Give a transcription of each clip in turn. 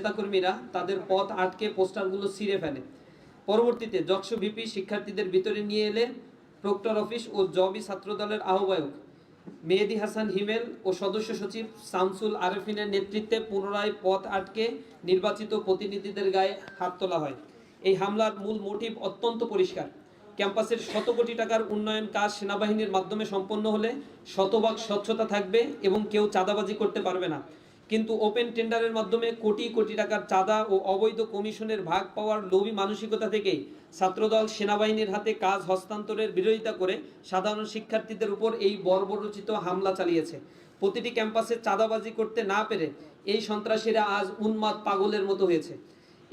নেতাকর্মীরা তাদের পথ আটকে পোস্টারগুলো ছিঁড়ে ফেলে। পরবর্তীতে যক্ষ ভিপি শিক্ষার্থীদের ভিতরে নিয়ে এলে প্রক্টর অফিস ও জবি ছাত্রদলের আহ্বায়ক মেহেদী হাসান হিমেল ও সদস্য সচিব শামসুল আরেফিনের নেতৃত্বে পুনরায় পথ আটকে নির্বাচিত প্রতিনিধিদের গায়ে হাত তোলা হয়। এই হামলার মূল মোটিভ অত্যন্ত পরিষ্কার। ক্যাম্পাসের শত কোটি টাকার উন্নয়ন কাজ সেনাবাহিনীর মাধ্যমে সম্পন্ন হলে শতভাগ স্বচ্ছতা থাকবে এবং কেউ চাঁদাবাজি করতে পারবে না। কিন্তু ওপেন টেন্ডারের মাধ্যমে কোটি কোটি টাকার চাঁদা ও অবৈধ কমিশনের ভাগ পাওয়ার লোভী মানসিকতা থেকেই ছাত্রদল সেনাবাহিনীর হাতে কাজ হস্তান্তরের বিরোধিতা করে সাধারণ শিক্ষার্থীদের উপর এই বর্বরোচিত হামলা চালিয়েছে। প্রতিটি ক্যাম্পাসে চাঁদাবাজি করতে না পেরে এই সন্ত্রাসীরা আজ উন্মাদ পাগলের মতো হয়েছে।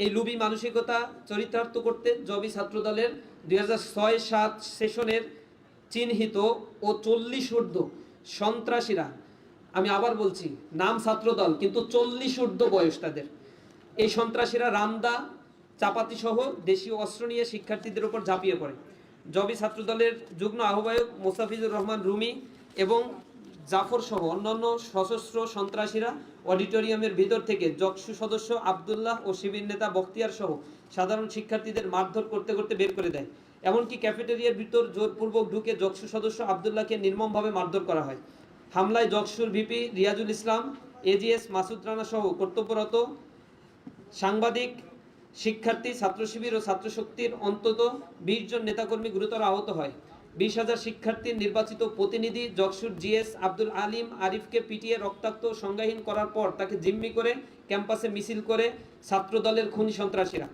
এই লুবি মানসিকতা চরিতার্থ করতে জবি ছাত্রদলের 2006-07 সেশনের চিহ্নিত ও 40 ঊর্ধ্ব সন্ত্রাসীরা, আমি আবার বলছি নাম ছাত্রদল কিন্তু 40 ঊর্ধ্ব বয়স তাদের, এই সন্ত্রাসীরা রামদা চাপাতি সহ দেশীয় অস্ত্র নিয়ে শিক্ষার্থীদের উপর ঝাঁপিয়ে পড়ে। জবি ছাত্রদলের যুগ্ম আহ্বায়ক মোস্তাফিজুর রহমান রুমি এবং জাফর সহ অন্যান্য সশস্ত্র সন্ত্রাসীরা অডিটোরিয়ামের ভিতর থেকে যক্সু সদস্য আবদুল্লাহ ও শিবির নেতা বখতিয়ার সহ সাধারণ শিক্ষার্থীদের মারধর করতে করতে বের করে দেয়। এমনকি ক্যাফেটেরিয়ার ভিতর জোরপূর্বক ঢুকে যক্সু সদস্য আবদুল্লাহকে নির্মমভাবে মারধর করা হয়। হামলায় যক্সুর ভিপি রিয়াজুল ইসলাম, এজিএস মাসুদ রানা সহ কর্তব্যরত সাংবাদিক, শিক্ষার্থী, ছাত্র শিবির ও ছাত্রশক্তির অন্তত 20 জন নেতাকর্মী গুরুতর আহত হয়। 20,000 শিক্ষার্থীর নির্বাচিত প্রতিনিধি যক্সুর জিএস আব্দুল আলিম আরিফকে পিটিয়ে রক্তাক্ত সংজ্ঞাহীন করার পর তাকে জিম্মি করে ক্যাম্পাসে মিছিল করে ছাত্রদলের খুনি সন্ত্রাসীরা।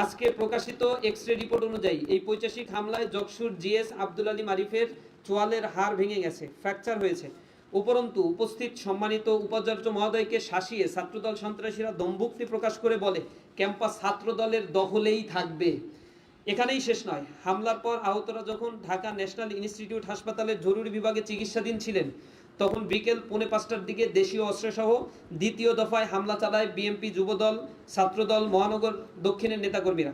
আজকে প্রকাশিত এক্সরে রিপোর্ট অনুযায়ী এই পৈশাচিক হামলায় যক্সুর জিএস আব্দুল আলিম আরিফের চোয়ালের হাড় ভেঙে গেছে, ফ্র্যাকচার হয়েছে। উপরন্তু উপস্থিত সম্মানিত উপাচার্য মহোদয়কে শাসিয়ে ছাত্রদল সন্ত্রাসীরা দম্ভুক্তি প্রকাশ করে বলে ক্যাম্পাস ছাত্রদলের দখলেই থাকবে। এখানেই শেষ নয়, হামলার পর আহতরা যখন ঢাকা ন্যাশনাল ইনস্টিটিউট হাসপাতালের জরুরি বিভাগে চিকিৎসাধীন ছিলেন তখন বিকেল 4:45টার দিকে দেশীয় অস্ত্রসহ দ্বিতীয় দফায় হামলা চালায় বিএমপি, যুবদল, ছাত্রদল, মহানগর দক্ষিণের নেতাকর্মীরা।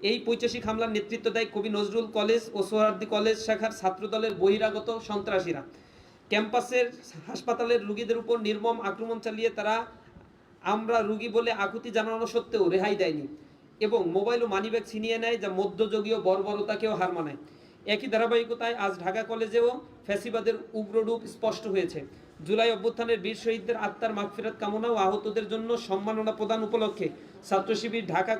এই পৈশাচিক হামলার নেতৃত্ব দেয় কবি নজরুল কলেজ ও সোহরাওয়ার্দী কলেজ শাখার ছাত্রদলের বহিরাগত সন্ত্রাসীরা। ক্যাম্পাসের হাসপাতালের রোগীদের উপর নির্মম আক্রমণ চালিয়ে তারা আমরা রোগী বলে আকুতি জানানো সত্ত্বেও রেহাই দেয়নি এবং মোবাইল ও মানিব্যাগ ছিনিয়ে নেয়, যা মধ্যযুগীয় বর্বরতাকেও হার মানায়। একই ধারাবাহিকতায় আজ ঢাকা কলেজেও ফ্যাসিবাদের উগ্ররূপ স্পষ্ট হয়েছে। জুলাই অভ্যুত্থানের বীর শহীদদের আত্মার মাগফিরাত কামনা ও আহতদের জন্য সম্মাননা প্রদান উপলক্ষে ছাত্র শিবির ঢাকা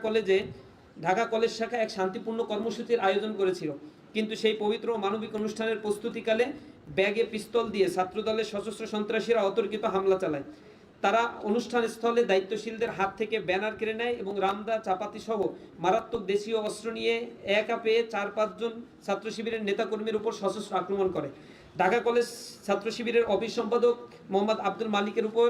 কলেজ শাখা এক শান্তিপূর্ণ কর্মসূচির আয়োজন করেছিল। কিন্তু সেই পবিত্র মানবিক অনুষ্ঠানের প্রস্তুতিকালে ব্যাগে পিস্তল দিয়ে ছাত্রদলের সশস্ত্র সন্ত্রাসীরা অতর্কিত হামলা চালায়। তারা অনুষ্ঠান স্থলে দায়িত্বশীলদের হাত থেকে ব্যানার কেড়ে নেয় এবং রামদা চাপাতি সহ মারাত্মক দেশীয় অস্ত্র নিয়ে একা পেয়ে 4-5 জন ছাত্র শিবিরের নেতাকর্মীর উপর সশস্ত্র আক্রমণ করে। ঢাকা কলেজ ছাত্র শিবিরের অফিস সম্পাদক মোহাম্মদ আব্দুল মালিকের উপর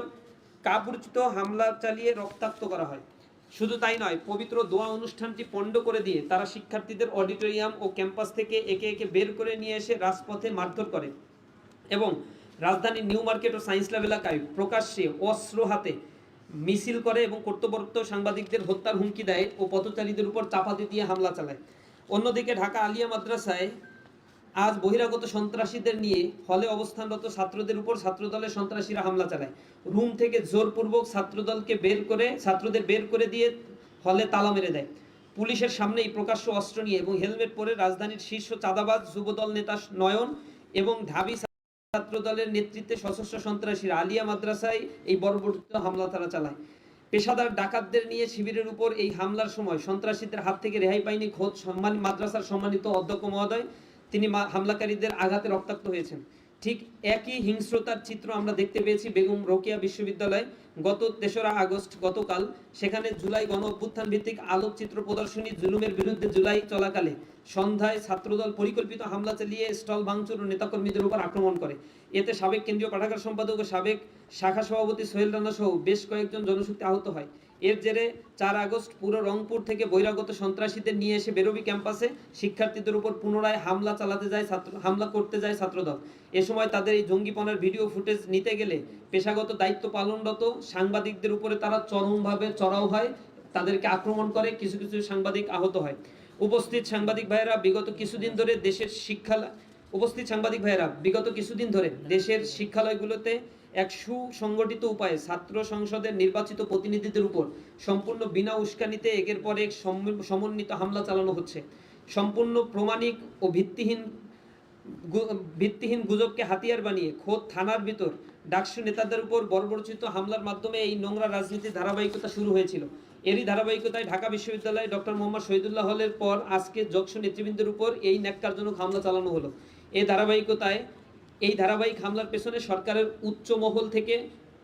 কাপুরুষিত হামলা চালিয়ে রক্তাক্ত করা হয়। শুধু তাই নয়, পবিত্র দোয়া অনুষ্ঠানটি পণ্ড করে দিয়ে তারা শিক্ষার্থীদের অডিটোরিয়াম ও ক্যাম্পাস থেকে একে একে বের করে নিয়ে এসে রাজপথে মারধর করে এবং রাজধানীর নিউ মার্কেট ও সায়েন্স ল্যাব এলাকায় প্রকাশ্যে অস্ত্র হাতে মিছিল করে এবং কর্তব্যরত সাংবাদিকদের হত্যার হুমকি দেয় ও পথচারীদের উপর চাপাতি দিয়ে হামলা চালায়। অন্যদিকে ঢাকা আলিয়া মাদ্রাসায় আজ বহিরাগত সন্ত্রাসীদের নিয়ে হলে অবস্থানরত ছাত্রদের উপর ছাত্রদলের সন্ত্রাসীরা হামলা চালায়। রুম থেকে জোরপূর্বক ছাত্রদের বের করে দিয়ে হলে তালা মেরে দেয়। পুলিশের সামনেই প্রকাশ্য অস্ত্র নিয়ে এবং হেলমেট পরে রাজধানীর শীর্ষ চাঁদাবাজ যুবদল নেতা নয়ন এবং ঢাবি ছাত্রদলের নেতৃত্বে সশস্ত্র সন্ত্রাসীরা আলিয়া মাদ্রাসায় এই বর্বরোচিত হামলা তারা চালায়। পেশাদার ডাকাতদের নিয়ে শিবিরের উপর এই হামলার সময় সন্ত্রাসীদের হাত থেকে রেহাই পায়নি খোদ মাদ্রাসার সম্মানিত অধ্যক্ষ মহোদয়, তিনি হামলাকারীদের আঘাতে রক্তাক্ত হয়েছেন। ঠিক একই হিংস্রতার চিত্র আমরা দেখতে পেয়েছি বেগম রোকেয়া বিশ্ববিদ্যালয়ে গত 3রা আগস্ট গতকাল। সেখানে জুলাই গণ অভ্যুত্থান ভিত্তিক আলোকচিত্র প্রদর্শনী জুলুমের বিরুদ্ধে জুলাই চলাকালে সন্ধ্যায় ছাত্রদল পরিকল্পিত হামলা চালিয়ে স্টল ভাঙচুর ও নেতাকর্মীদের উপর আক্রমণ করে। এতে সাবেক কেন্দ্রীয় পাঠাগার সম্পাদক ও সাবেক শাখা সভাপতি সোহেল রানা সহ বেশ কয়েকজন জনশক্তি আহত হয়। এর জেরে 4 আগস্ট পুরো রংপুর থেকে বহিরাগত সন্ত্রাসীদের নিয়ে এসে বেরোবি ক্যাম্পাসে শিক্ষার্থীদের উপর পুনরায় হামলা করতে যায় ছাত্রদল। এ সময় তাদের এই জঙ্গিপনার ভিডিও ফুটেজ নিতে গেলে পেশাগত দায়িত্ব পালনরত সাংবাদিকদের উপরে তারা চরমভাবে চড়াও হয়, তাদেরকে আক্রমণ করে, কিছু কিছু সাংবাদিক আহত হয়। উপস্থিত সাংবাদিক ভাইয়েরা বিগত কিছুদিন ধরে দেশের শিক্ষালয়গুলোতে এক সুসংগঠিত উপায়ে ছাত্র সংসদের নির্বাচিত প্রতিনিধিদের উপর সম্পূর্ণ বিনা উস্কানিতে একের পর এক সমন্বিত হামলা চালানো হচ্ছে। সম্পূর্ণ প্রমাণিক ও ভিত্তিহীন গুজবকে হাতিয়ার বানিয়ে খোদ থানার ভিতর ডাকসু নেতাদের উপর বর্বরোচিত হামলার মাধ্যমে এই নোংরা রাজনীতির ধারাবাহিকতা শুরু হয়েছিল। এরই ধারাবাহিকতায় ঢাকা বিশ্ববিদ্যালয়ে ডক্টর মোহাম্মদ শহীদুল্লাহ হলের পর আজকে জকসু নেতৃবৃন্দের উপর এই ন্যাক্কারজনক হামলা চালানো হলো। এই ধারাবাহিক হামলার পেছনে সরকারের উচ্চ মহল থেকে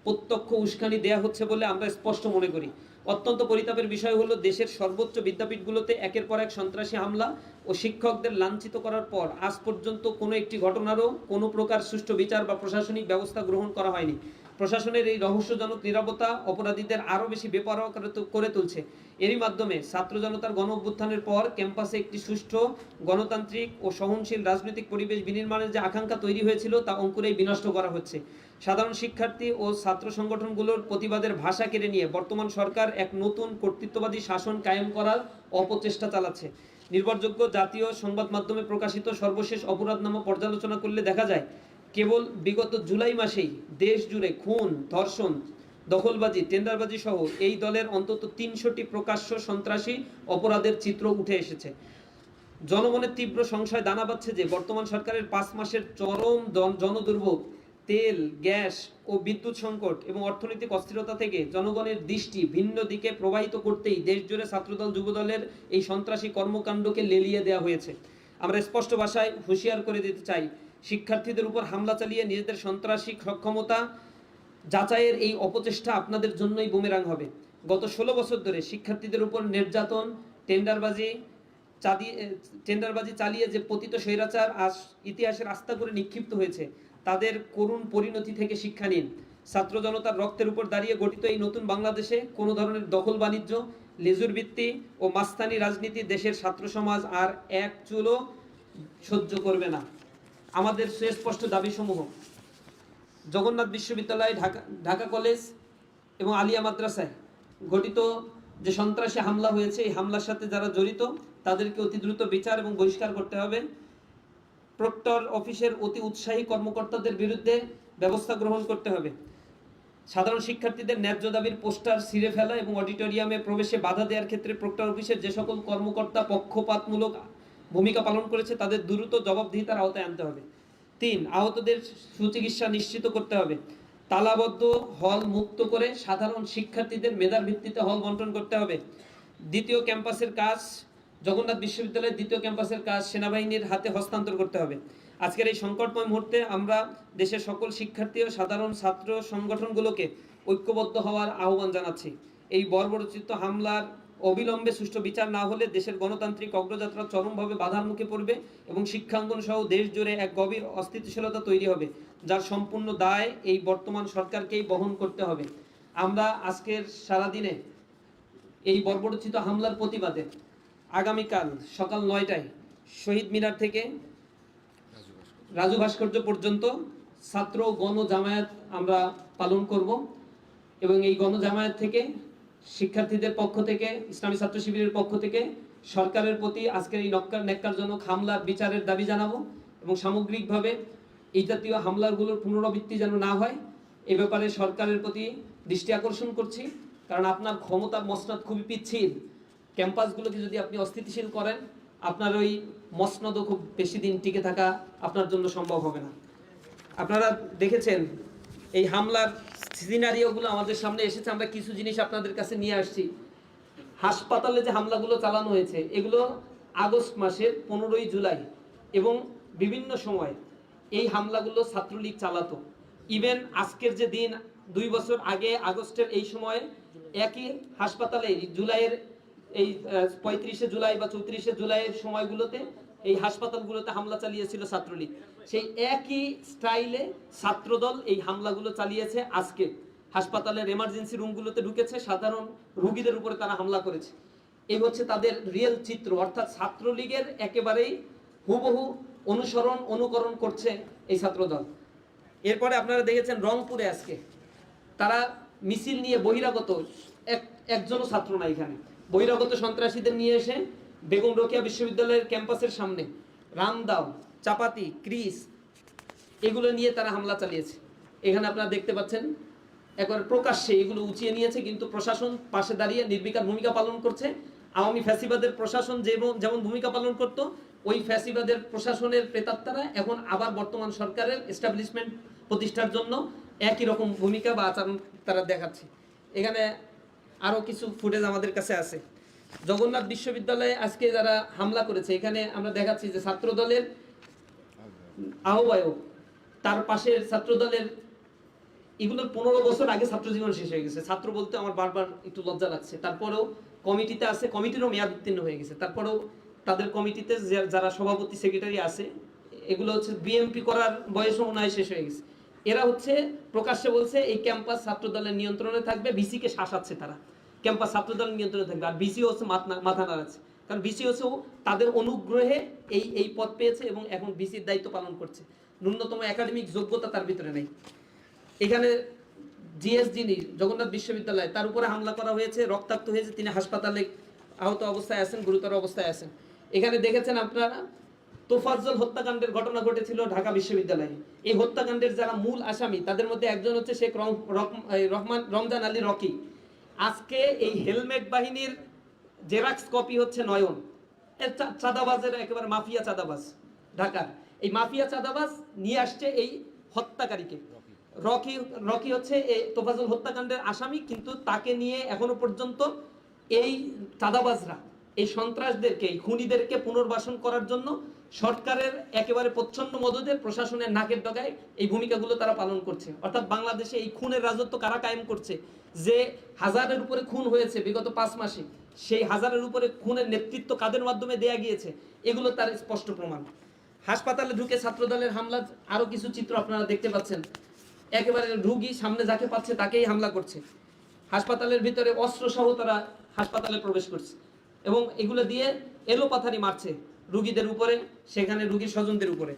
প্রত্যক্ষ উস্কানি দেয়া হচ্ছে বলে আমরা স্পষ্ট মনে করি। অত্যন্ত পরিতাপের বিষয় হলো, দেশের সর্বোচ্চ বিদ্যাপীঠগুলোতে একের পর এক সন্ত্রাসী হামলা ও শিক্ষকদের লাঞ্ছিত করার পর আজ পর্যন্ত কোনো একটি ঘটনারও কোনো প্রকার সুষ্ঠু বিচার বা প্রশাসনিক ব্যবস্থা গ্রহণ করা হয়নি। প্রশাসনের এই রহস্যজনক নীরবতা অপরাধীদের আরও বেশি বেপরোয়া করে তুলছে। এরই মাধ্যমে ছাত্র জনতার গণ অভ্যুত্থানের পর ক্যাম্পাসে একটি সুষ্ঠু গণতান্ত্রিক ও সহনশীল রাজনৈতিক পরিবেশ বিনির্মাণের যে আকাঙ্ক্ষা তৈরি হয়েছিল তা অঙ্কুরেই বিনষ্ট করা হচ্ছে। সাধারণ শিক্ষার্থী ও ছাত্র সংগঠনগুলোর প্রতিবাদের ভাষা কেড়ে নিয়ে বর্তমান সরকার এক নতুন কর্তৃত্ববাদী শাসন কায়েম করার অপচেষ্টা চালাচ্ছে। নির্ভরযোগ্য জাতীয় সংবাদ মাধ্যমে প্রকাশিত সর্বশেষ অপরাধনামা পর্যালোচনা করলে দেখা যায়, কেবল বিগত জুলাই মাসেই দেশ জুড়ে খুন, ধর্ষণ, দখলবাজি, টেন্ডারবাজি সহ এই দলের অন্তত ৩০০টি প্রকাশ্য সন্ত্রাসী অপরাধের চিত্র উঠে এসেছে। জনমনের তীব্র সংশয় দানা বাঁধছে যে বর্তমান সরকারের ৫ মাসের চরম জনদুর্ভোগ, তেল, গ্যাস ও বিদ্যুৎ সংকট এবং অর্থনৈতিক অস্থিরতা থেকে জনগণের দৃষ্টি ভিন্ন দিকে প্রবাহিত করতেই দেশজুড়ে ছাত্রদল যুবদলের এই সন্ত্রাসী কর্মকাণ্ডকে লেলিয়ে দেওয়া হয়েছে। আমরা স্পষ্ট ভাষায় হুঁশিয়ার করে দিতে চাই, শিক্ষার্থীদের উপর হামলা চালিয়ে নিজেদের সন্ত্রাসী সক্ষমতা যাচাইয়ের এই অপচেষ্টা আপনাদের জন্যই বুমেরাং হবে। গত ১৬ বছর ধরে শিক্ষার্থীদের উপর নির্যাতন, টেন্ডারবাজি চালিয়ে যে পতিত স্বৈরাচার আজ ইতিহাসের আস্থা করে নিক্ষিপ্ত হয়েছে, তাদের করুণ পরিণতি থেকে শিক্ষা নিন। ছাত্র জনতার রক্তের উপর দাঁড়িয়ে গঠিত এই নতুন বাংলাদেশে কোনো ধরনের দখল বাণিজ্য, লেজুর ভিত্তি ও মাস্তানি রাজনীতি দেশের ছাত্র সমাজ আর এক চুলও সহ্য করবে না। আমাদের সুস্পষ্ট দাবিসমূহ: জগন্নাথ বিশ্ববিদ্যালয়, ঢাকা কলেজ এবং আলিয়া মাদ্রাসায় ঘটিত যে সন্ত্রাসী হামলা হয়েছে, এই হামলার সাথে যারা জড়িত তাদেরকে অতি দ্রুত বিচার এবং বহিষ্কার করতে হবে। প্রক্টর অফিসের অতি উৎসাহী কর্মকর্তাদের বিরুদ্ধে ব্যবস্থা গ্রহণ করতে হবে। সাধারণ শিক্ষার্থীদের ন্যায্য দাবির পোস্টার ছিঁড়ে ফেলা এবং অডিটোরিয়ামে প্রবেশে বাধা দেওয়ার ক্ষেত্রে প্রক্টর অফিসের যে সকল কর্মকর্তা পক্ষপাতমূলক ভূমিকা পালন করেছে তাদের দ্রুত জবাবদিহিতার আওতায় আনতে হবে। ৩. আহতদের সুচিকিৎসা নিশ্চিত করতে হবে। তালাবদ্ধ হল মুক্ত করে সাধারণ শিক্ষার্থীদের মেধার ভিত্তিতে হল বন্টন করতে হবে। জগন্নাথ বিশ্ববিদ্যালয়ের দ্বিতীয় ক্যাম্পাসের কাজ সেনাবাহিনীর হাতে হস্তান্তর করতে হবে। আজকের এই সংকটময় মুহূর্তে আমরা দেশের সকল শিক্ষার্থী ও সাধারণ ছাত্র সংগঠনগুলোকে ঐক্যবদ্ধ হওয়ার আহ্বান জানাচ্ছি। এই বর্বরোচিত হামলার অবিলম্বে সুষ্ঠু বিচার না হলে দেশের গণতান্ত্রিক অগ্রযাত্রা চরমভাবে বাধার মুখে পড়বে এবং শিক্ষাঙ্গন সহ দেশ জুড়ে এক গভীর অস্থিতিশীলতা তৈরি হবে, যার সম্পূর্ণ দায় এই বর্তমান সরকারকেই বহন করতে হবে। আমরা আজকের সারাদিনে এই বর্বরোচিত হামলার প্রতিবাদে আগামীকাল সকাল ৯টায় শহীদ মিনার থেকে রাজু ভাস্কর্য পর্যন্ত ছাত্র গণজামায়াত আমরা পালন করব এবং এই গণজামায়াত থেকে শিক্ষার্থীদের পক্ষ থেকে, ইসলামী ছাত্র শিবিরের পক্ষ থেকে সরকারের প্রতি আজকের এই ন্যাক্কারজনক হামলার বিচারের দাবি জানাবো এবং সামগ্রিকভাবে এই জাতীয় হামলাগুলোর পুনরাবৃত্তি যেন না হয় এ ব্যাপারে সরকারের প্রতি দৃষ্টি আকর্ষণ করছি। কারণ আপনার ক্ষমতার মসনদ খুবই পিচ্ছিল। ক্যাম্পাসগুলোকে যদি আপনি অস্থিতিশীল করেন, আপনার ওই মসনদও খুব বেশি দিন টিকে থাকা আপনার জন্য সম্ভব হবে না। আপনারা দেখেছেন এই হামলার সিনারিওগুলো আমাদের সামনে এসেছে, আমরা কিছু জিনিস আপনাদের কাছে নিয়ে আসছি। হাসপাতালে যে হামলাগুলো চালানো হয়েছে এগুলো আগস্ট মাসের 15ই জুলাই এবং বিভিন্ন সময় এই হামলাগুলো ছাত্রলীগ চালাতো। ইভেন আজকের যে দিন 2 বছর আগে আগস্টের এই সময় একই হাসপাতালে জুলাইয়ের এই 35শে জুলাই বা 34শে জুলাইয়ের সময়গুলোতে এই হাসপাতালগুলোতে হামলা চালিয়েছিল ছাত্রলীগ। সেই একই স্টাইলে ছাত্রদল এই হামলাগুলো চালিয়েছে। আজকে হাসপাতালের এমার্জেন্সি রুমগুলোতে ঢুকেছে, সাধারণ রোগীদের উপরে তারা হামলা করেছে। এই হচ্ছে তাদের রিয়েল চিত্র, অর্থাৎ ছাত্রলীগের একেবারেই হুবহু অনুকরণ করছে এই ছাত্রদল। এরপরে আপনারা দেখেছেন রংপুরে আজকে তারা মিছিল নিয়ে বহিরাগত একজনও ছাত্র না, এখানে বহিরাগত সন্ত্রাসীদের নিয়ে এসে বেগম রোকেয়া বিশ্ববিদ্যালয়ের ক্যাম্পাসের সামনে রামদাও, চাপাতি, ক্রিস এগুলো নিয়ে তারা হামলা চালিয়েছে। এখানে আপনারা দেখতে পাচ্ছেন একবার প্রকাশ্যে এগুলো উঁচিয়ে নিয়েছে, কিন্তু প্রশাসন পাশে দাঁড়িয়ে নির্বিকার ভূমিকা পালন করছে। আওয়ামী ফ্যাসিবাদের প্রশাসন যেমন ভূমিকা পালন করত, ওই ফ্যাসিবাদের প্রশাসনের প্রেতাত্মারা এখন আবার বর্তমান সরকারের এস্টাবলিশমেন্ট প্রতিষ্ঠার জন্য একই রকম ভূমিকা বা আচরণ তারা দেখাচ্ছে। এখানে আরও কিছু ফুটেজ আমাদের কাছে আছে। জগন্নাথ বিশ্ববিদ্যালয়ে আজকে যারা হামলা করেছে, এখানে আমরা দেখাচ্ছি যে ছাত্র দলের আহ্বায়ক, তার পাশের ছাত্র দলের, এগুলোর 15 বছর আগে ছাত্র জীবন শেষ হয়ে গেছে। ছাত্র বলতে আমার বারবার একটু লজ্জা লাগছে। তারপরেও কমিটিতে আছে, কমিটিরও মেয়াদ উত্তীর্ণ হয়ে গেছে। তারপরেও তাদের কমিটিতে যারা সভাপতি সেক্রেটারি আছে, এগুলো হচ্ছে বিএমপি করার বয়সও মনে হয় শেষ হয়ে গেছে। এরা হচ্ছে প্রকাশ্যে বলছে এই ক্যাম্পাস ছাত্র দলের নিয়ন্ত্রণে থাকবে, বিসিকে শাসাচ্ছে তারা, ক্যাম্পাস ছাত্র দলের নিয়ন্ত্রণে থাকবে। আর বিসি হচ্ছে মাথা নাড়াচ্ছে, কারণ বিসি হচ্ছে তাদের অনুগ্রহে এই পদ পেয়েছে এবং এখন বিসির দায়িত্ব পালন করছে। ন্যূনতম একাডেমিক যোগ্যতা তার ভিতরে নেই। এখানে জিএস যিনি জগন্নাথ বিশ্ববিদ্যালয়, তার উপরে হামলা করা হয়েছে, রক্তাক্ত হয়েছে, তিনি হাসপাতালে আহত অবস্থায় আছেন, গুরুতর অবস্থায় আছেন। এখানে দেখেছেন আপনারা তোফাজ্জল হত্যাকাণ্ডের ঘটনা ঘটেছিল ঢাকা বিশ্ববিদ্যালয়ে। এই হত্যাকাণ্ডের যারা মূল আসামি, তাদের মধ্যে একজন হচ্ছে শেখ রমজান আলী রকি। আজকে এই হেলমেট বাহিনীর জেরাক্স কপি হচ্ছে নয়ন, চাঁদাবাজের একেবারে মাফিয়া চাঁদাবাজ ঢাকার। এই মাফিয়া চাঁদাবাজ নিয়ে আসছে এই হত্যাকারীকে। রকি হচ্ছে এই তোফাজ্জল হত্যাকাণ্ডের আসামি, কিন্তু তাকে নিয়ে এখনো পর্যন্ত এই চাঁদাবাজরা এই সন্ত্রাসদেরকে, এই খুনিদেরকে পুনর্বাসন করার জন্য সরকারের একেবারে প্রচ্ছন্ন মদদে প্রশাসনের নাকের ডগায় এই ভূমিকাগুলো তারা পালন করছে। অর্থাৎ বাংলাদেশে এই খুনের রাজত্ব কারা কায়েম করছে? যে হাজারের উপরে খুন হয়েছে বিগত 5 মাসে, সেই হাজারের উপরে খুনের নেতৃত্ব কাদের মাধ্যমে দেয়া গিয়েছে, এগুলো তার স্পষ্ট প্রমাণ। হাসপাতালে ঢুকে ছাত্রদলের হামলার আরো কিছু চিত্র আপনারা দেখতে পাচ্ছেন। একেবারে রোগী সামনে যাকে পাচ্ছে তাকেই হামলা করছে। হাসপাতালের ভিতরে অস্ত্র সহ তারা হাসপাতালে প্রবেশ করছে এবং এগুলো দিয়ে এলোপাথারি মারছে রোগীদের উপরে, সেখানে রোগীর স্বজনদের উপরে।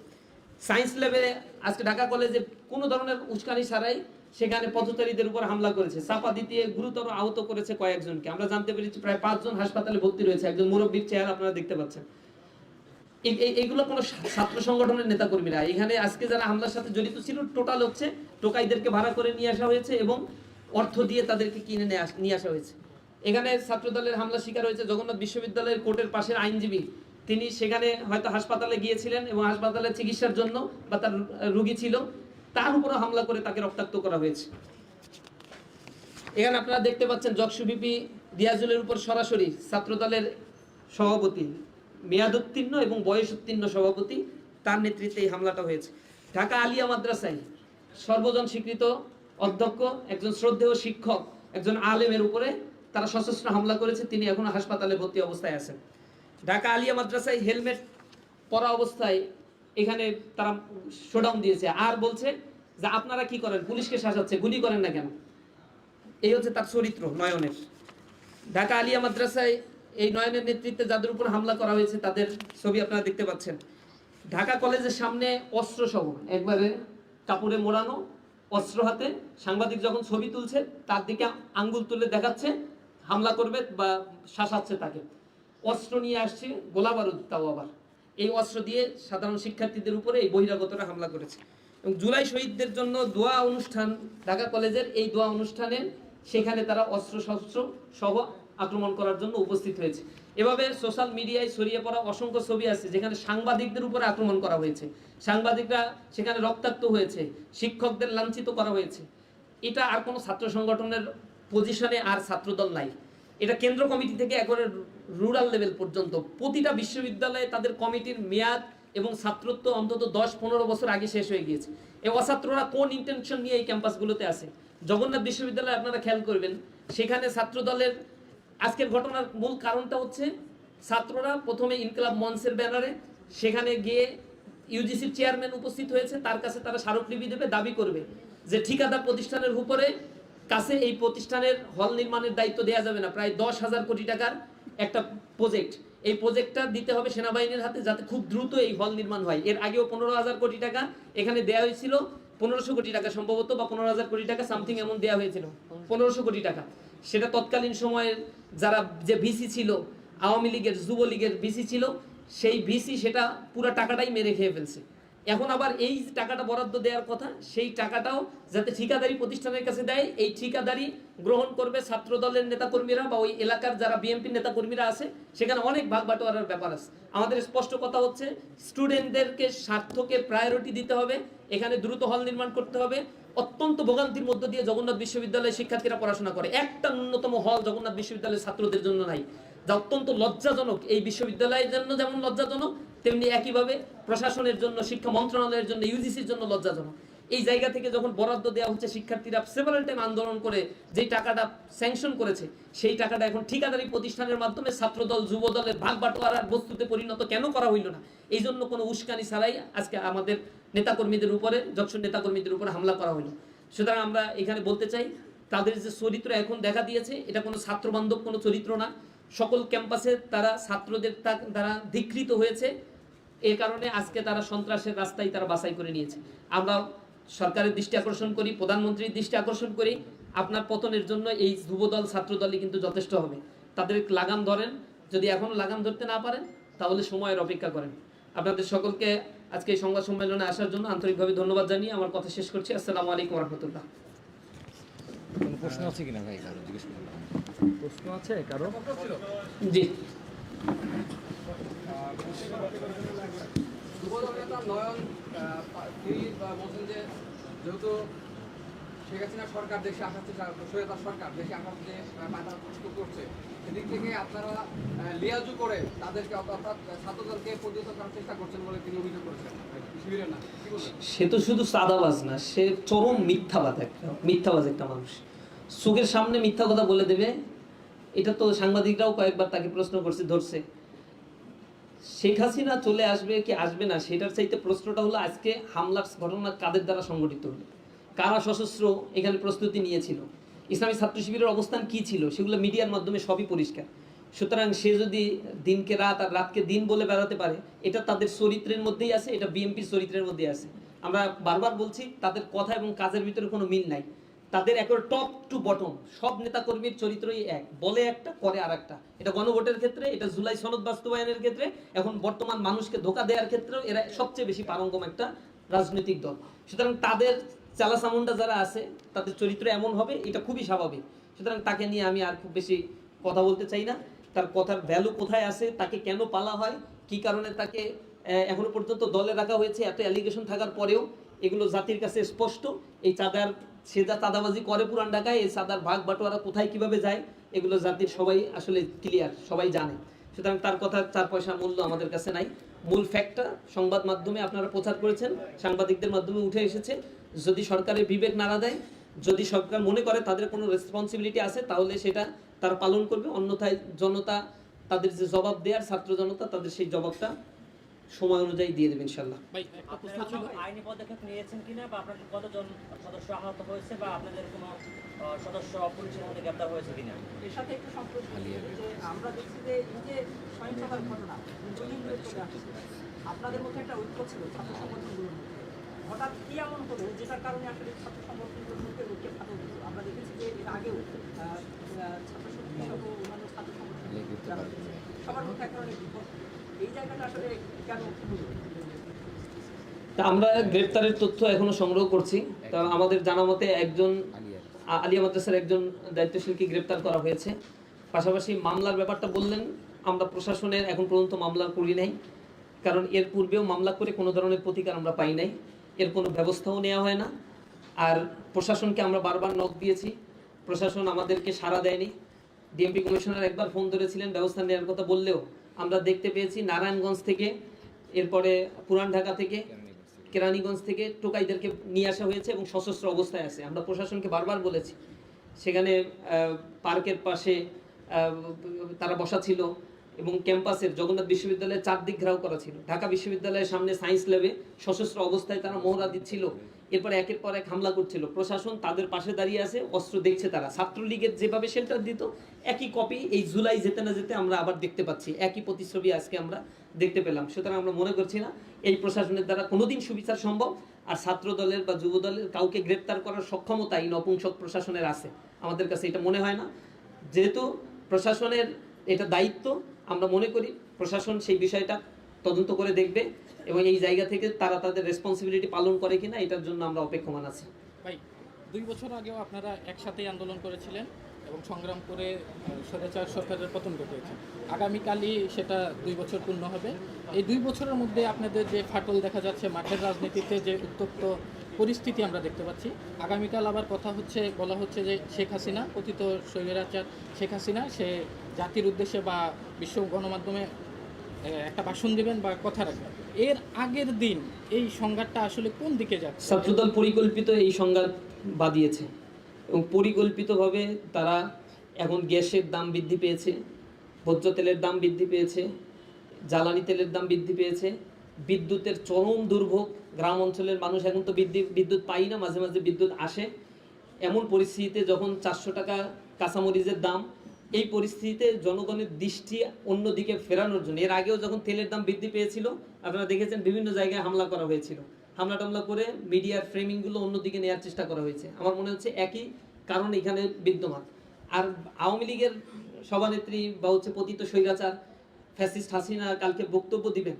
সায়েন্স ল্যাবে আজকে ঢাকা কলেজে কোনো ধরনের উস্কানি ছাড়াই সেখানে পথচারীদের উপর হামলা করেছে, চাপা দিতে গুরুতর আহত করেছে কয়েকজনকে। আমরা জানতে পেরেছি প্রায় 5 জন হাসপাতালে ভর্তি রয়েছে। একজন মুরব্বীর চেহারা আপনারা দেখতে পাচ্ছেন। এইগুলো কোনো ছাত্র সংগঠনের নেতাকর্মীরা, এখানে আজকে যারা হামলার সাথে জড়িত ছিল টোটাল হচ্ছে টোকাইদেরকে ভাড়া করে নিয়ে আসা হয়েছে এবং অর্থ দিয়ে তাদেরকে কিনে নিয়ে আসা হয়েছে। এখানে ছাত্রদলের হামলা শিকার হয়েছে জগন্নাথ বিশ্ববিদ্যালয়ের কোর্টের পাশের আইনজীবী। তিনি সেখানে হয়তো হাসপাতালে গিয়েছিলেন এবং হাসপাতালে চিকিৎসার জন্য বা তার রোগী ছিল, তার উপরে হামলা করে তাকে রক্তাক্ত করা হয়েছে। এখানে আপনারা দেখতে পাচ্ছেন জকসুবিপি রিয়াজুলের উপর সরাসরি ছাত্রদলের সভাপতি, মেয়াদোত্তীর্ণ এবং বয়সোত্তীর্ণ সভাপতি, তার নেতৃত্বে এই হামলাটা হয়েছে। ঢাকা আলিয়া মাদ্রাসায় সর্বজন স্বীকৃত অধ্যক্ষ, একজন শ্রদ্ধেয় শিক্ষক, একজন আলেমের উপরে তারা সশস্ত্র হামলা করেছে। তিনি এখনো হাসপাতালে ভর্তি অবস্থায় আছেন। ঢাকা আলিয়া মাদ্রাসায় হেলমেট পরা অবস্থায় এখানে তারা শোডাউন দিয়েছে আর বলছে যে আপনারা কি করেন, পুলিশকে শাসাচ্ছে, গুলি করেন না কেন? এই হচ্ছে তার চরিত্র নয়নের। ঢাকা আলিয়া মাদ্রাসায় এই নয়নের নেতৃত্বে যাদের উপর হামলা করা হয়েছে তাদের ছবি আপনারা দেখতে পাচ্ছেন। ঢাকা কলেজের সামনে অস্ত্র সহ একবারে কাপড়ে মোড়ানো অস্ত্র হাতে সাংবাদিক যখন ছবি তুলছে তার দিকে আঙ্গুল তুলে দেখাচ্ছে হামলা করবে বা শাসাচ্ছে তাকে। অস্ত্র নিয়ে আসছে, গোলা বারুদ, তাও আবার এই অস্ত্র দিয়ে সাধারণ শিক্ষার্থীদের উপরে এই বহিরাগতরা হামলা করেছে। এবং জুলাই শহীদদের জন্য দোয়া অনুষ্ঠান ঢাকা কলেজের, এই দোয়া অনুষ্ঠানে সেখানে তারা অস্ত্র শস্ত্র সহ আক্রমণ করার জন্য উপস্থিত হয়েছে। এভাবে সোশ্যাল মিডিয়ায় ছড়িয়ে পড়া অসংখ্য ছবি আছে যেখানে সাংবাদিকদের উপরে আক্রমণ করা হয়েছে, সাংবাদিকরা সেখানে রক্তাক্ত হয়েছে, শিক্ষকদের লাঞ্ছিত করা হয়েছে। এটা আর কোনো ছাত্র সংগঠনের পজিশনে আর ছাত্রদল নাই। এটা কেন্দ্র কমিটি থেকে একবারে রুরাল লেভেল পর্যন্ত প্রতিটা বিশ্ববিদ্যালয়ে তাদের কমিটির মেয়াদ এবং ছাত্রত্ব অন্তত 10-15 বছর আগে শেষ হয়ে গিয়েছে। এই অছাত্ররা কোন ইন্টেনশন নিয়ে এই ক্যাম্পাসগুলোতে আছে? জগন্নাথ বিশ্ববিদ্যালয়ে আপনারা খেয়াল করবেন, সেখানে ছাত্রদলের আজকের ঘটনার মূল কারণটা হচ্ছে ছাত্ররা প্রথমে ইনকলাব মঞ্চের ব্যানারে সেখানে গিয়ে ইউজিসির চেয়ারম্যান উপস্থিত হয়েছে, তার কাছে তারা স্মারকলিপি দেবে, দাবি করবে যে ঠিকাদার প্রতিষ্ঠানের উপরে কাছে এই প্রতিষ্ঠানের হল নির্মাণের দায়িত্ব দেওয়া যাবে না। প্রায় 10,000 কোটি টাকার একটা প্রজেক্ট, এই প্রজেক্টটা দিতে হবে সেনাবাহিনীর হাতে যাতে খুব দ্রুত এই হল নির্মাণ হয়। এর আগেও 15,000 কোটি টাকা এখানে দেওয়া হয়েছিল, 1500 কোটি টাকা সম্ভবত বা 15,000 কোটি টাকা সামথিং এমন দেওয়া হয়েছিল, 1500 কোটি টাকা। সেটা তৎকালীন সময়ের যারা যে ভিসি ছিল, আওয়ামী লীগের যুবলীগের ভিসি ছিল, সেই ভিসি সেটা পুরো টাকাটাই মেরে খেয়ে ফেলছে। এখন আবার এই যে টাকাটা বরাদ্দ দেওয়ার কথা, সেই টাকাটাও যাতে ঠিকাদারি প্রতিষ্ঠানের কাছে দেয়, এই ঠিকাদারি গ্রহণ করবে ছাত্র দলের নেতাকর্মীরা বা ওই এলাকার যারা বিএনপি নেতাকর্মীরা আছে, সেখানে অনেক ভাগ বাটোয়ারার ব্যাপার আছে। আমাদের স্পষ্ট কথা হচ্ছে, স্টুডেন্টদেরকে স্বার্থকে প্রায়োরিটি দিতে হবে, এখানে দ্রুত হল নির্মাণ করতে হবে। অত্যন্ত ভোগান্তির মধ্য দিয়ে জগন্নাথ বিশ্ববিদ্যালয়ের শিক্ষার্থীরা পড়াশোনা করে, একটা ন্যূনতম হল জগন্নাথ বিশ্ববিদ্যালয়ের ছাত্রদের জন্য নাই, যা অত্যন্ত লজ্জাজনক। এই বিশ্ববিদ্যালয়ের জন্য যেমন লজ্জাজনক, তেমনি একইভাবে প্রশাসনের জন্য, শিক্ষা মন্ত্রণালয়ের জন্য, ইউজিসির জন্য লজ্জাজনক। এই জায়গা থেকে যখন বরাদ্দ দেওয়া হচ্ছে, শিক্ষার্থীরা সেভারাল টাইম আন্দোলন করে যেই টাকাটা স্যাংশন করেছে, সেই টাকাটা এখন ঠিকাদারি প্রতিষ্ঠানের মাধ্যমে ছাত্রদল যুব দলের ভাগ বাটোয়ারার বস্তুতে পরিণত কেন করা হইল না? এই জন্য কোনো উস্কানি ছাড়াই আজকে আমাদের নেতাকর্মীদের উপরে, যশোর নেতাকর্মীদের উপরে হামলা করা হইল। সুতরাং আমরা এখানে বলতে চাই, তাদের যে চরিত্র এখন দেখা দিয়েছে, এটা কোনো ছাত্রবান্ধব কোনো চরিত্র না। সকল ক্যাম্পাসে তারা ছাত্রদের দ্বারা ধিকৃত হয়েছে, এই কারণে আজকে তারা সন্ত্রাসের রাস্তায় তারা বাছাই করে নিয়েছে। আমরা সরকারের দৃষ্টি আকর্ষণ করি, প্রধানমন্ত্রীর দৃষ্টি আকর্ষণ করি, আপনার পতনের জন্য এই যুবদল ছাত্রদলই কিন্তু যথেষ্ট হবে। তাদের লাগাম ধরেন, যদি এখন লাগাম ধরতে না পারেন তাহলে সময়ের অপেক্ষা করেন। আপনাদের সকলকে আজকে এই সংবাদ সম্মেলনে আসার জন্য আন্তরিকভাবে ধন্যবাদ জানিয়ে আমার কথা শেষ করছি। আসসালামু আলাইকুম রহমতুল্লাহ। কোনো প্রশ্ন আছে কিনা ভাই, কারো জিজ্ঞেস করলাম। প্রশ্ন আছে কারো? জি, নয়ন বলছেন যে যেহেতু শেখ হাসিনা সরকার দেশে আসার সৈয়দার সরকার দেশে আসার যে বাধা করছে, সেদিক থেকে আপনারা লিয়াজু করে তাদেরকে অর্থাৎ ছাত্রদলকে প্রতিহত করার চেষ্টা করছেন বলে তিনি অভিযোগ করেছেন। সে তো শুধু সাদাবাজ না, সে চরম মিথ্যাবাদ, মিথ্যাবাজ একটা মানুষ। চোখের সামনে মিথ্যা কথা বলে দেবে, এটা তো সাংবাদিকরাও কয়েকবার তাকে প্রশ্ন করছে, ধরছে। শেখ হাসিনা চলে আসবে কি আসবে না, সেটার চাইতে প্রশ্নটা হলো আজকে হামলার ঘটনা কাদের দ্বারা সংগঠিত হলো, কারা সশস্ত্র এখানে প্রস্তুতি নিয়েছিল, ইসলামী ছাত্র শিবিরের অবস্থান কি ছিল, সেগুলো মিডিয়ার মাধ্যমে সবই পরিষ্কার। সুতরাং সে যদি দিনকে রাত আর রাতকে দিন বলে বেড়াতে পারে, এটা তাদের চরিত্রের মধ্যেই আছে, এটা বিএনপির চরিত্রের মধ্যেই আছে। আমরা বারবার বলছি, তাদের কথা এবং কাজের ভিতরে কোনো মিল নাই। তাদের একেবারে টপ টু বটম সব নেতাকর্মীর চরিত্রই এক, বলে একটা করে আর একটা। এটা গণভোটের ক্ষেত্রে, এটা জুলাই সনদ বাস্তবায়নের ক্ষেত্রে, এখন বর্তমান মানুষকে ধোকা দেওয়ার ক্ষেত্রেও এরা সবচেয়ে বেশি পারঙ্গম একটা রাজনৈতিক দল। সুতরাং তাদের চালাচামুন্ডা যারা আছে, তাদের চরিত্র এমন হবে, এটা খুবই স্বাভাবিক। সুতরাং তাকে নিয়ে আমি আর খুব বেশি কথা বলতে চাই না। তার কথার ভ্যালু কোথায় আছে, তাকে কেন পালা হয়, কি কারণে তাকে এখনো পর্যন্ত দলে রাখা হয়েছে, এত অ্যালিগেশন থাকার পরেও এগুলো জাতির কাছে স্পষ্ট। এই চাঁদার, সে যা চাঁদাবাজি করে পুরান ঢাকায়, এই চাঁদার ভাগ বাটোয়ারা কোথায় কিভাবে যায়, এগুলো জাতির সবাই আসলে ক্লিয়ার, সবাই জানে। সুতরাং তার কথা 4 পয়সার মূল্য আমাদের কাছে নাই। মূল ফ্যাক্টটা সংবাদ মাধ্যমে আপনারা প্রচার করেছেন, সাংবাদিকদের মাধ্যমে উঠে এসেছে। যদি সরকারের বিবেক নাড়া দেয়, যদি সরকার মনে করে তাদের কোনো রেসপন্সিবিলিটি আছে, তাহলে সেটা তারা পালন করবে। অন্যথায় জনতা তাদের যে জবাব দেওয়ার, ছাত্র জনতা তাদের সেই জবাবটা সময় অনুযায়ী দিয়ে দেবে ইনশাআল্লাহ। আইনি পদক্ষেপ নিয়েছেন কিনা, বা আপনাদের কতজন সদস্য আহত হয়েছে, বা আপনাদের কোনো সদস্য পুলিশের মধ্যে গ্রেপ্তার হয়েছে কিনা? এর সাথে একটু সম্পর্ক যে আমরা দেখছি যে এই যে সহিংসতার ঘটনা আপনাদের মধ্যে একটা ঐক্য ছিল ছাত্র সংগঠনগুলোর মধ্যে, হঠাৎ কি এমন হলো যেটার কারণে আসলে ছাত্র সংগঠনগুলোর মধ্যে ঐক্য ফাটল হয়েছে? আমরা দেখেছি যে এর আগেও ছাত্র শক্তি সহ অন্যান্য ছাত্র সংগঠন সবার মধ্যে এক ধরনের বিপদ, এই জায়গাটা আসলে কেন হলো? তা আমরা গ্রেপ্তারের তথ্য এখনো সংগ্রহ করছি। তা আমাদের জানা মতে একজন আলিয়া মাদ্রাসার একজন দায়িত্বশীলকে গ্রেপ্তার করা হয়েছে। পাশাপাশি মামলার ব্যাপারটা বললেন, আমরা প্রশাসনের এখন পর্যন্ত মামলা করি নাই, কারণ এর পূর্বেও মামলা করে কোনো ধরনের প্রতিকার আমরা পাই নাই, এর কোনো ব্যবস্থাও নেওয়া হয় না। আর প্রশাসনকে আমরা বারবার নক দিয়েছি, প্রশাসন আমাদেরকে সাড়া দেয়নি। ডিএমপি কমিশনার একবার ফোন ধরেছিলেন ব্যবস্থা নেওয়ার কথা বললেও আমরা দেখতে পেয়েছি নারায়ণগঞ্জ থেকে, এরপরে পুরান ঢাকা থেকে, কেরানীগঞ্জ থেকে টোকাইদেরকে নিয়ে আসা হয়েছে এবং সশস্ত্র অবস্থায় আছে। আমরা প্রশাসনকে বারবার বলেছি, সেখানে পার্কের পাশে তারা বসা ছিল এবং ক্যাম্পাসের জগন্নাথ বিশ্ববিদ্যালয়ের চারদিক ঘেরাও করা ছিল। ঢাকা বিশ্ববিদ্যালয়ের সামনে সায়েন্স ল্যাবে সশস্ত্র অবস্থায় তারা মহড়া দিচ্ছিল, এরপর একের পর এক হামলা করছিল। প্রশাসন তাদের পাশে দাঁড়িয়ে আছে, অস্ত্র দেখছে তারা। ছাত্রলীগের যেভাবে শেল্টার দিত, একই কপি এই জুলাই যেতে না যেতে আমরা আবার দেখতে পাচ্ছি, একই প্রতিচ্ছবি আজকে আমরা দেখতে পেলাম। সুতরাং আমরা মনে করছি না এই প্রশাসনের দ্বারা কোনোদিন সুবিচার সম্ভব। আর ছাত্র দলের বা যুব দলের কাউকে গ্রেপ্তার করার সক্ষমতা এই নপুংসক প্রশাসনের আছে, আমাদের কাছে এটা মনে হয় না। যেহেতু প্রশাসনের এটা দায়িত্ব, আমরা মনে করি প্রশাসন সেই বিষয়টা তদন্ত করে দেখবে এবং এই জায়গা থেকে তারা তাদের রেসপন্সিবিলিটি পালন করে কিনা এটার জন্য আমরা অপেক্ষমান আছি। ভাই 2 বছর আগেও আপনারা একসাথেই আন্দোলন করেছিলেন এবং সংগ্রাম করে স্বৈরাচার সরকারের পতন ঘটিয়েছেন। আগামীকালই সেটা 2 বছর পূর্ণ হবে। এই 2 বছরের মধ্যে আপনাদের যে ফাটল দেখা যাচ্ছে, মাঠের রাজনীতিতে যে উত্তপ্ত পরিস্থিতি আমরা দেখতে পাচ্ছি, আগামীকাল আবার কথা হচ্ছে, বলা হচ্ছে যে শেখ হাসিনা, পতিত স্বৈরাচার শেখ হাসিনা, সে জাতির উদ্দেশ্যে বা বিশ্ব গণমাধ্যমে একটা ভাষণ দিবেন বা কথা রাখবেন। এর আগের দিন এই সংঘাতটা আসলে কোন দিকে যাচ্ছে? ছাত্রদল পরিকল্পিত এই সংঘাত বাদিয়েছে এবং পরিকল্পিতভাবে তারা এখন গ্যাসের দাম বৃদ্ধি পেয়েছে, ভোজ্য তেলের দাম বৃদ্ধি পেয়েছে, জ্বালানি তেলের দাম বৃদ্ধি পেয়েছে, বিদ্যুতের চরম দুর্ভোগ, গ্রাম অঞ্চলের মানুষ এখন তো বিদ্যুৎ পাই না, মাঝে মাঝে বিদ্যুৎ আসে, এমন পরিস্থিতিতে যখন 400 টাকা কাঁচামরিচের দাম, এই পরিস্থিতিতে জনগণের দৃষ্টি অন্যদিকে ফেরানোর জন্য এর আগেও যখন তেলের দাম বৃদ্ধি পেয়েছিল আপনারা দেখেছেন বিভিন্ন জায়গায় হামলা করা হয়েছিল, হামলা টামলা করে মিডিয়ার ফ্রেমিংগুলো অন্যদিকে নেওয়ার চেষ্টা করা হয়েছে। আমার মনে হচ্ছে একই কারণ এখানে বিদ্যমান। আর আওয়ামী লীগের সভানেত্রী বা পতিত স্বৈরাচার ফ্যাসিস্ট হাসিনা কালকে বক্তব্য দিবেন,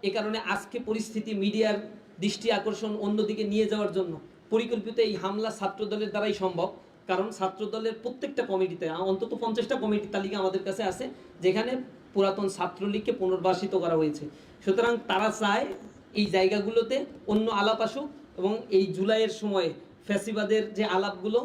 এ কারণে আজকে পরিস্থিতি মিডিয়ার দৃষ্টি আকর্ষণ অন্যদিকে নিয়ে যাওয়ার জন্য পরিকল্পিত এই হামলা ছাত্রদলের দ্বারাই সম্ভব। কারণ ছাত্রদলের প্রত্যেকটা কমিটিতে অন্তত 50টা কমিটির তালিকা আমাদের কাছে আছে যেখানে পুরাতন ছাত্রলীগকে পুনর্বাসিত করা হয়েছে। সুতরাং তারা চায় এই জায়গাগুলোতে অন্য আলাপ আসুক এবং এই জুলাইয়ের সময়ে ফ্যাসিবাদের যে আলাপগুলো,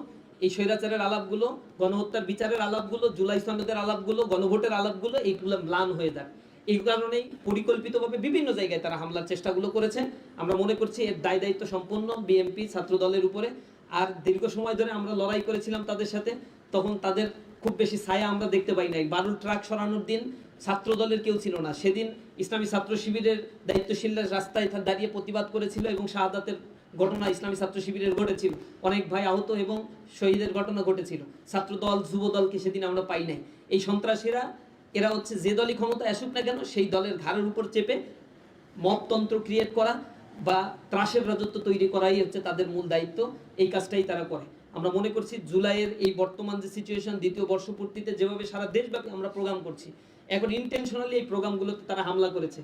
এই স্বৈরাচারের আলাপগুলো, গণহত্যার বিচারের আলাপগুলো, জুলাই সনদের আলাপগুলো, গণভোটের আলাপগুলো, এইগুলো ম্লান হয়ে যাক। এই কারণেই পরিকল্পিতভাবে বিভিন্ন জায়গায় তারা হামলার চেষ্টাগুলো করেছে। আমরা মনে করছি এর দায় দায়িত্ব সম্পূর্ণ বিএনপি ছাত্র দলের উপরে। আর দীর্ঘ সময় ধরে আমরা লড়াই করেছিলাম তাদের সাথে, তখন তাদের খুব বেশি ছায়া আমরা দেখতে পাই নাই। বালুর ট্রাক সরানোর দিন ছাত্র দলের কেউ ছিল না, সেদিন ইসলামী ছাত্র শিবিরের দায়িত্বশীলরা রাস্তায় দাঁড়িয়ে প্রতিবাদ করেছিল এবং শাহাদাতের ঘটনা ইসলামী ছাত্র শিবিরের ঘটেছিল, অনেক ভাই আহত এবং শহীদের ঘটনা ঘটেছিল। ছাত্র দল যুব দলকে সেদিন আমরা পাই নাই। এই সন্ত্রাসীরা এরা হচ্ছে যে দলই ক্ষমতা আসুক না কেন সেই দলের ঘাড়ের উপর চেপে মবতন্ত্র ক্রিয়েট করা বা ত্রাসের রাজত্ব তৈরি করাই হচ্ছে তাদের মূল দায়িত্ব। এই কাজটাই তারা করে। আমরা মনে করছি জুলাইয়ের এই বর্তমান যে সিচুয়েশন, দ্বিতীয় বর্ষপূর্তিতে যেভাবে সারা দেশব্যাপী আমরা প্রোগ্রাম করছি, এখন ইন্টেনশনালি এই প্রোগ্রামগুলোতে তারা হামলা করেছে।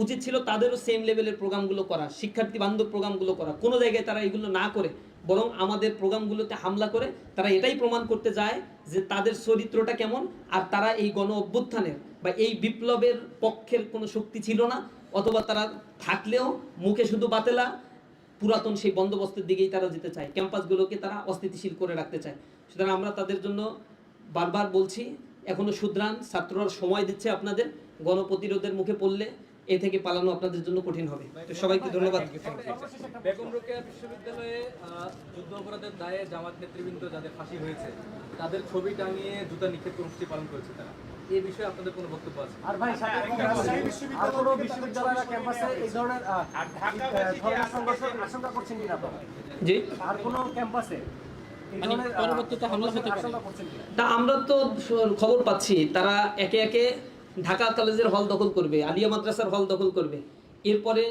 উচিত ছিল তাদেরও সেম লেভেলের প্রোগ্রামগুলো করা, শিক্ষার্থী বান্ধব প্রোগ্রামগুলো করা। কোনো জায়গায় তারা এগুলো না করে বরং আমাদের প্রোগ্রামগুলোতে হামলা করে তারা এটাই প্রমাণ করতে যায় যে তাদের চরিত্রটা কেমন, আর তারা এই গণ অভ্যুত্থানের বা এই বিপ্লবের পক্ষের কোনো শক্তি ছিল না, অথবা তারা থাকলেও মুখে শুধু বাতেলা পুরাতন সেই বন্দোবস্তের দিকেই তারা যেতে চায়, ক্যাম্পাসগুলোকে তারা অস্থিতিশীল করে রাখতে চায়। সুতরাং আমরা তাদের জন্য বারবার বলছি এখনো শুধরান, ছাত্ররা সময় দিচ্ছে আপনাদের, গণপ্রতিরোধের মুখে পড়লে এ থেকে পালানো আপনাদের জন্য কঠিন হবে। তো সবাইকে ধন্যবাদ। বেগম রোকেয়া বিশ্ববিদ্যালয়ে যুদ্ধ অপরাধের দায়ে জামাত নেতৃবৃন্দ যাদের ফাঁসি হয়েছে তাদের ছবি টাঙিয়ে জুতা নিক্ষেপ কর্মসূচি পালন করেছে তারা, এই বিষয়ে আপনাদের কোনো বক্তব্য আছে? আর ভাই আর কোনো বিশ্ববিদ্যালয়ের ক্যাম্পাসে এই ধরনের সংঘর্ষের আশঙ্কা করছেন কিনা আপনারা? জি, আর কোনো ক্যাম্পাসে এই মানে ধরনের পরবর্তীতে হামলা হতে পারে আশঙ্কা করছেন কিনা? তা আমরা তো খবর পাচ্ছি তারা একে একে ঢাকা কলেজের হল দখল করবে, আলিয়া মাদ্রাসার হল দখল করবে, এরপরে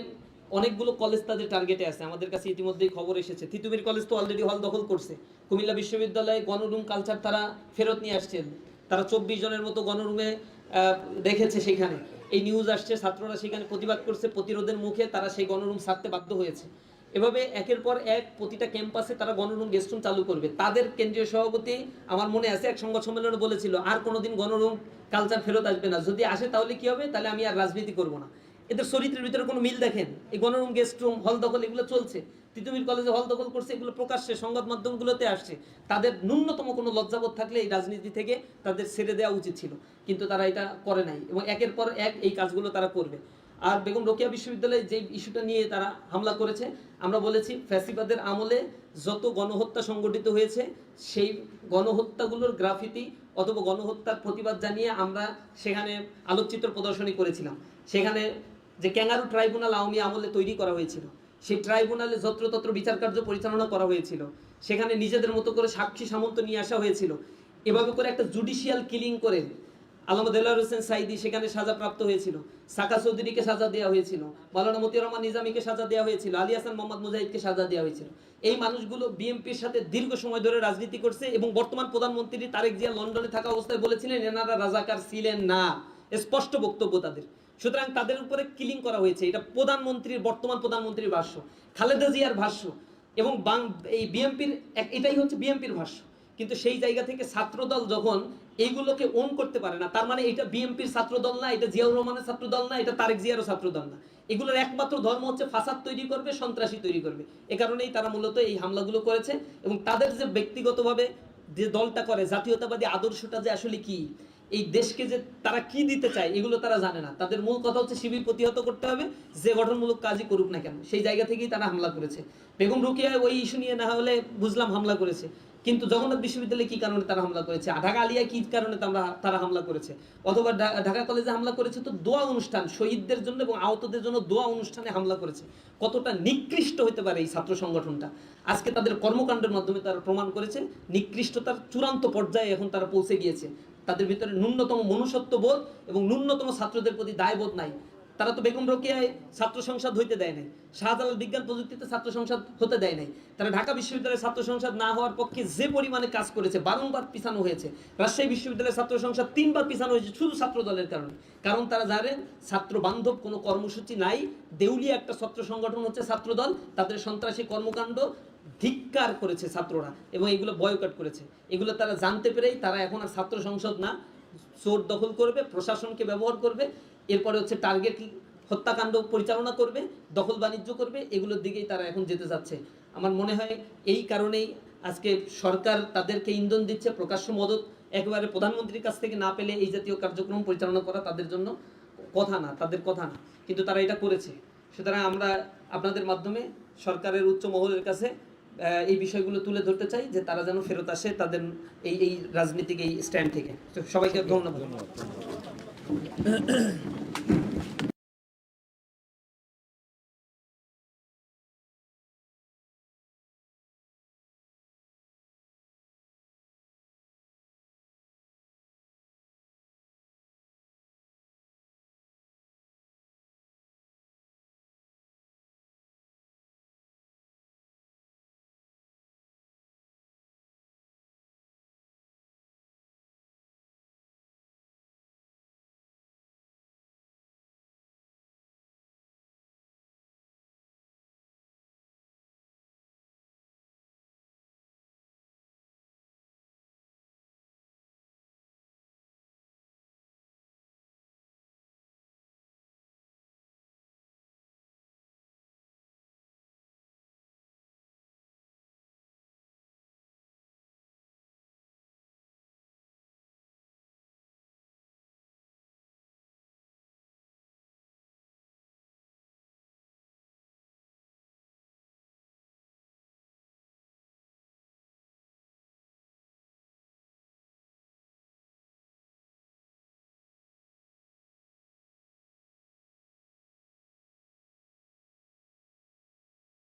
অনেকগুলো কলেজ তাদের টার্গেটে আছে। আমাদের কাছে ইতিমধ্যেই খবর এসেছে তিতুমির কলেজ তো অলরেডি হল দখল করছে। কুমিল্লা বিশ্ববিদ্যালয়ে গণরুম কালচার তারা ফেরত নিয়ে আসছেন, তারা 24 জনের মতো গণরুমে রেখেছে। সেখানে এই নিউজ আসছে, ছাত্ররা সেখানে প্রতিবাদ করছে, প্রতিরোধের মুখে তারা সেই গণরুম ছাড়তে বাধ্য হয়েছে। এভাবে একের পর এক প্রতিটা ক্যাম্পাসে তারা গণরুম গেস্টরুম চালু করবে। তাদের কেন্দ্রীয় সভাপতি আমার মনে আছে এক সংবাদ সম্মেলনে বলেছিল আর কোনোদিন গণরুম কালচার ফেরত আসবে না, যদি আসে তাহলে কি হবে, তাহলে আমি আর রাজনীতি করব না। এদের চরিত্রের ভিতরে কোনো মিল দেখেন? এই গণরুম গেস্টরুম হল দখল এগুলো চলছে, তিতুমির কলেজে হল দখল করছে, এগুলো প্রকাশ্যে সংবাদ মাধ্যমগুলোতে আসছে। তাদের ন্যূনতম কোনো লজ্জাবোধ থাকলে এই রাজনীতি থেকে তাদের ছেড়ে দেওয়া উচিত ছিল, কিন্তু তারা এটা করে নাই এবং একের পর এক এই কাজগুলো তারা করবে। আর বেগম রোকেয়া বিশ্ববিদ্যালয়ে যে ইস্যুটা নিয়ে তারা হামলা করেছে, আমরা বলেছি ফ্যাসিবাদের আমলে যত গণহত্যা সংগঠিত হয়েছে সেই গণহত্যাগুলোর গ্রাফিতি অথবা গণহত্যার প্রতিবাদ জানিয়ে আমরা সেখানে আলোকচিত্র প্রদর্শনী করেছিলাম। সেখানে যে ক্যাঙ্গারু ট্রাইব্যুনাল আওয়ামী আমলে তৈরি করা হয়েছিল, সেই ট্রাইব্যুনালে যত্রতত্র বিচার কার্য পরিচালনা করা হয়েছিল, সেখানে নিজেদের মতো করে সাক্ষী সামন্ত নিয়ে আসা হয়েছিল। এভাবে করে একটা জুডিশিয়াল কিলিং করে আল্লামা দেলোয়ার হোসেন সাইদি সেখানে সাজাপ্রাপ্ত হয়েছিল, সাকা চৌধুরীকে সাজা দেওয়া হয়েছিল, মাওলানা মতিয়ার রহমান নিজামীকে সাজা দেওয়া হয়েছিল, আলী হাসান মোহাম্মদ মুজাহিদকে সাজা দেওয়া হয়েছিল। এই মানুষগুলো বিএনপির সাথে দীর্ঘ সময় ধরে রাজনীতি করছে এবং বর্তমান প্রধানমন্ত্রী তারেক জিয়া লন্ডনে থাকা অবস্থায় বলেছিলেন এনারা রাজাকার ছিলেন না, স্পষ্ট বক্তব্য তাদের। সুতরাং তাদের উপরে কিলিং করা হয়েছে। এটা বর্তমান প্রধানমন্ত্রীর ভাষ্য, খালেদা জিয়ার ভাষ্য এবং এই বিএনপির এটাই হচ্ছে বিএনপির ভাষ্য। কিন্তু সেই জায়গা থেকে ছাত্রদল যখন এইগুলোকে ওন করতে পারে না, তার মানে এটা বিএনপির ছাত্রদল না, এটা জিয়াউর রহমানের ছাত্রদল না, এটা তারেক জিয়ারও ছাত্রদল না। এগুলোর একমাত্র ধর্ম হচ্ছে ফাসাদ তৈরি করবে, সন্ত্রাসী তৈরি করবে। এ কারণেই তারা মূলত এই হামলাগুলো করেছে। এবং তাদের যে ব্যক্তিগতভাবে যে দলটা করে, জাতীয়তাবাদী আদর্শটা যে আসলে কি, এই দেশকে যে তারা কি দিতে চায় এগুলো তারা জানে না। তাদের মূল কথা হচ্ছে শিবির প্রতিহত করতে হবে, যে গঠনমূলক কাজই করুক না কেন। সেই জায়গা থেকেই তারা হামলা করেছে। বেগম রোকেয়া ওই ইস্যু নিয়ে না হলে বুঝলাম হামলা করেছে, কিন্তু জগন্নাথ বিশ্ববিদ্যালয়ে কি কারণে তারা হামলা করেছে, ঢাকা আলিয়ায় কি কারণে তারা হামলা করেছে, অথবা ঢাকা কলেজে হামলা করেছে তো দোয়া অনুষ্ঠান, শহীদদের জন্য এবং আহতদের জন্য দোয়া অনুষ্ঠানে হামলা করেছে। কতটা নিকৃষ্ট হতে পারে এই ছাত্র সংগঠনটা, আজকে তাদের কর্মকাণ্ডের মাধ্যমে তারা প্রমাণ করেছে। নিকৃষ্টতার চূড়ান্ত পর্যায়ে এখন তারা পৌঁছে গিয়েছে। তাদের ভিতরে ন্যূনতম মনুষ্যত্ববোধ এবং ন্যূনতম ছাত্রদের প্রতি দায়বোধ নাই। তারা তো বেগম রোকেয়ায় ছাত্র সংসদ হইতে দেয় নাই, শাহজালাল বিজ্ঞান প্রযুক্তিতে ছাত্র সংসদ হতে দেয় নাই। তারা ঢাকা বিশ্ববিদ্যালয়ের ছাত্র সংসদ না হওয়ার পক্ষে যে পরিমাণে কাজ করেছে, বারংবার পিছানো হয়েছে। রাজশাহী বিশ্ববিদ্যালয়ের ছাত্র সংসদ 3 বার পিছানো হয়েছে শুধু ছাত্র দলের কারণে। কারণ তারা জানেন ছাত্র বান্ধব কোনো কর্মসূচি নাই, দেউলিয়া একটা ছাত্র সংগঠন হচ্ছে ছাত্র দল। তাদের সন্ত্রাসী কর্মকাণ্ড ধিক্কার করেছে ছাত্ররা এবং এগুলো বয়কট করেছে। এগুলো তারা জানতে পেরেই তারা এখন আর ছাত্র সংসদ না, চোর দখল করবে, প্রশাসনকে ব্যবহার করবে, এরপরে হচ্ছে টার্গেট হত্যাকাণ্ড পরিচালনা করবে, দখল বাণিজ্য করবে। এগুলোর দিকেই তারা এখন যেতে যাচ্ছে। আমার মনে হয় এই কারণেই আজকে সরকার তাদেরকে ইন্ধন দিচ্ছে। প্রকাশ্য মদত একেবারে প্রধানমন্ত্রীর কাছ থেকে না পেলে এই জাতীয় কার্যক্রম পরিচালনা করা তাদের জন্য কথা না, তাদের কথা না, কিন্তু তারা এটা করেছে। সুতরাং আমরা আপনাদের মাধ্যমে সরকারের উচ্চ মহলের কাছে এই বিষয়গুলো তুলে ধরতে চাই যে তারা যেন ফেরত আসে তাদের এই রাজনীতিক এই স্ট্যান্ড থেকে। তো সবাইকে ধন্যবাদ।